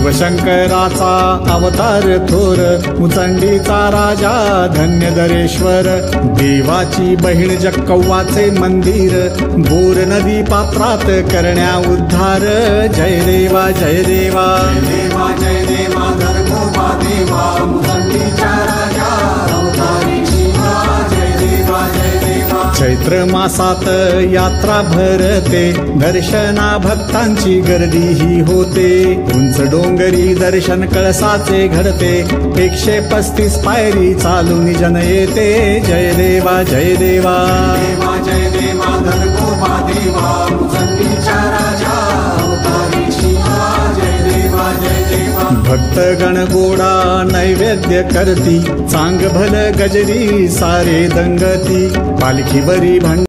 शिवशंकराचा अवतार थोर, मुचंडीचा राजा धन्यधरेश्वर, देवाची बहीण जक्कव्वाचे मंदिर, बोर नदी पात्रात करण्या उद्धार। जय देवा जय देवा देवा जय देवा धर्मोबा देवा, मुचंडीचा राजा अवतारी शिवा। जय देवा जय देवा। चैत्र मासात यात्रा भरते, दर्शना भक्तांची गर्दी ही होते, उंच डोंगरी दर्शन कळसाचे घडते, 135 पायरी चालून जन येते। जय देवा जय देवा देवा जय देवा धर्मोबा देवा, मुचंडीचा राजा अवतारी शिवा। जय देवा जय देवा। भक्तगण गोडा नैवेद्य करती, चांग भल गजरी सारे दंगती, पालखीवरी भंड